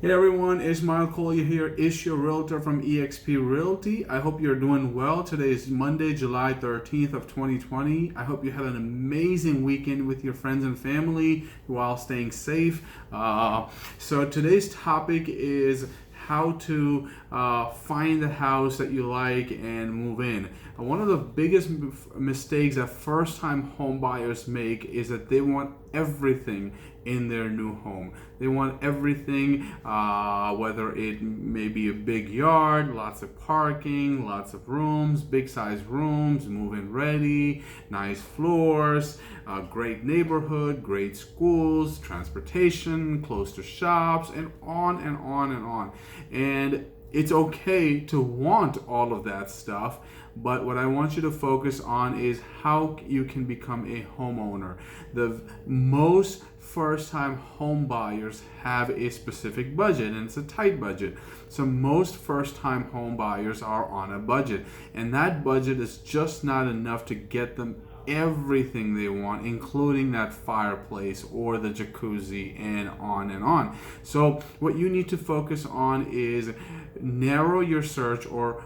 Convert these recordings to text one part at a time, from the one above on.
Hey everyone, Ismail Kolya here, your Realtor from eXp Realty. I hope you're doing well. Today is Monday, July 13th of 2020. I hope you had an amazing weekend with your friends and family while staying safe. So today's topic is how to find the house that you like and move in. One of the biggest mistakes that first-time home buyers make is that they want everything in their new home. They want everything, whether it may be a big yard, lots of parking, lots of rooms, big size rooms, move-in ready, nice floors, great neighborhood, great schools, transportation, close to shops, and on and on and on. And it's okay to want all of that stuff, but what I want you to focus on is how you can become a homeowner. The most first-time home buyers have a specific budget, and it's a tight budget. So most first-time home buyers are on a budget, and that budget is just not enough to get them everything they want, including that fireplace or the jacuzzi and on and on. So what you need to focus on is narrow your search or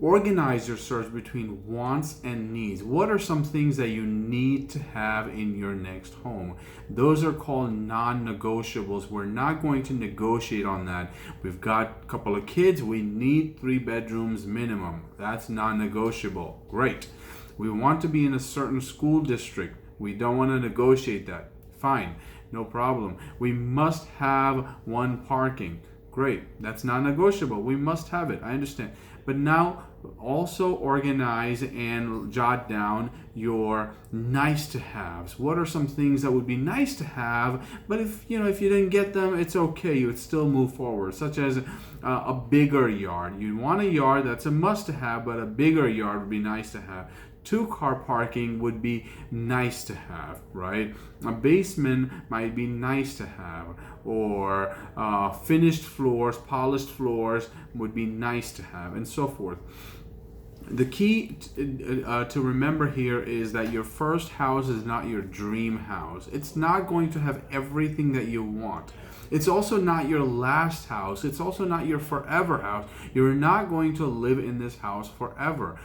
organize your search between wants and needs. What are some things that you need to have in your next home? Those are called non-negotiables. We're not going to negotiate on that. We've got a couple of kids. We need 3 bedrooms minimum. That's non-negotiable. Great. We want to be in a certain school district. We don't want to negotiate that. Fine. No problem. We must have 1 parking. Great. That's non-negotiable. We must have it. I understand. But now also organize and jot down your nice to haves. What are some things that would be nice to have, but if you didn't get them, it's okay. You would still move forward, such as a bigger yard. You want a yard that's a must to have, but a bigger yard would be nice to have. 2-car parking would be nice to have, right? A basement might be nice to have, or finished floors, polished floors would be nice to have, and so forth. The key to remember here is that your first house is not your dream house. It's not going to have everything that you want. It's also not your last house. It's also not your forever house. You're not going to live in this house forever.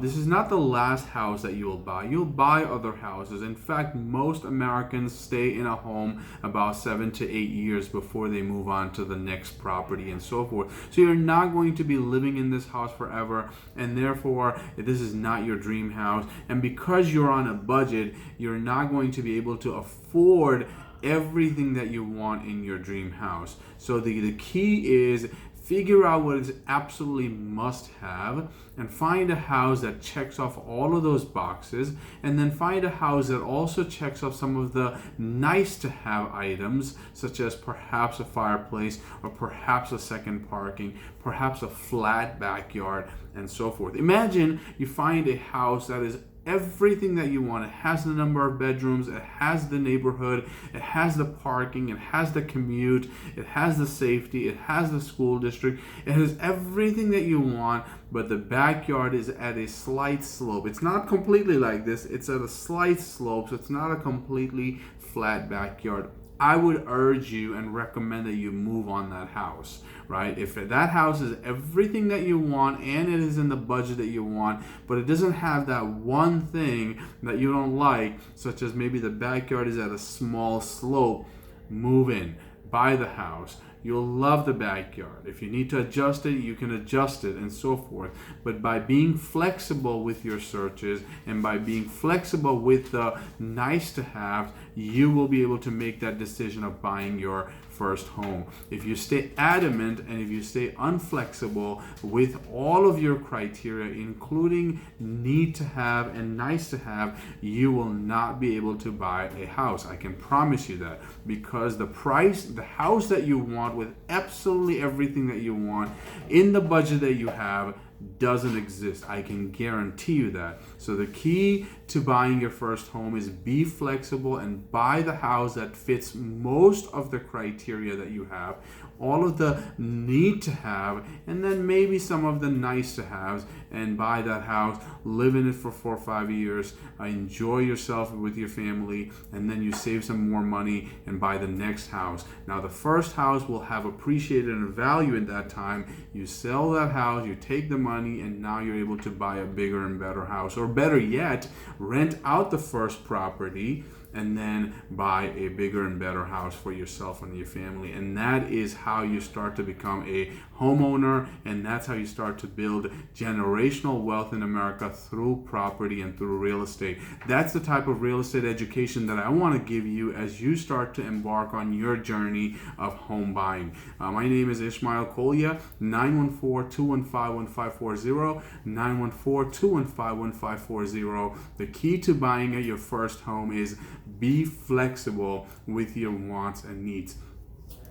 This is not the last house that you will buy. You'll buy other houses. In fact, most Americans stay in a home about 7 to 8 years before they move on to the next property and so forth. So you're not going to be living in this house forever, and therefore this is not your dream house. And because you're on a budget, you're not going to be able to afford everything that you want in your dream house. So the key is figure out what is absolutely must have and find a house that checks off all of those boxes, and then find a house that also checks off some of the nice to have items, such as perhaps a fireplace or perhaps a second parking, perhaps a flat backyard, and so forth. Imagine you find a house that is everything that you want. It has the number of bedrooms, it has the neighborhood, it has the parking, it has the commute, it has the safety, it has the school district, it has everything that you want, but the backyard is at a slight slope. It's not completely like this, it's at a slight slope, so it's not a completely flat backyard. I would urge you and recommend that you move on that house, right? If that house is everything that you want and it is in the budget that you want, but it doesn't have that one thing that you don't like, such as maybe the backyard is at a small slope, move in, buy the house. You'll love the backyard. If you need to adjust it, you can adjust it, and so forth. But by being flexible with your searches and by being flexible with the nice to have, you will be able to make that decision of buying your first home. If you stay adamant and if you stay unflexible with all of your criteria, including need to have and nice to have, you will not be able to buy a house. I can promise you that, because the house that you want with absolutely everything that you want in the budget that you have, doesn't exist. I can guarantee you that. So the key to buying your first home is be flexible and buy the house that fits most of the criteria that you have, all of the need to have, and then maybe some of the nice to haves, and buy that house, live in it for 4 or 5 years, enjoy yourself with your family, and then you save some more money and buy the next house. Now the first house will have appreciated in value at that time. You sell that house, you take the money, and now you're able to buy a bigger and better house, or better yet, rent out the first property and then buy a bigger and better house for yourself and your family. And that is how you start to become a homeowner, and that's how you start to build generational wealth in America through property and through real estate. That's the type of real estate education that I want to give you as you start to embark on your journey of home buying. My name is Ishmael Kolya, 914-215-1540, 914-215-1540. The key to buying your first home is be flexible with your wants and needs.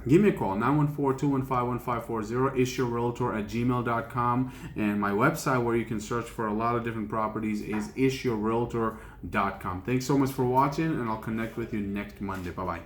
Give me a call, 914-215-1540, isyourrealtor@gmail.com. And my website where you can search for a lot of different properties is isyourrealtor.com. Thanks so much for watching, and I'll connect with you next Monday. Bye-bye.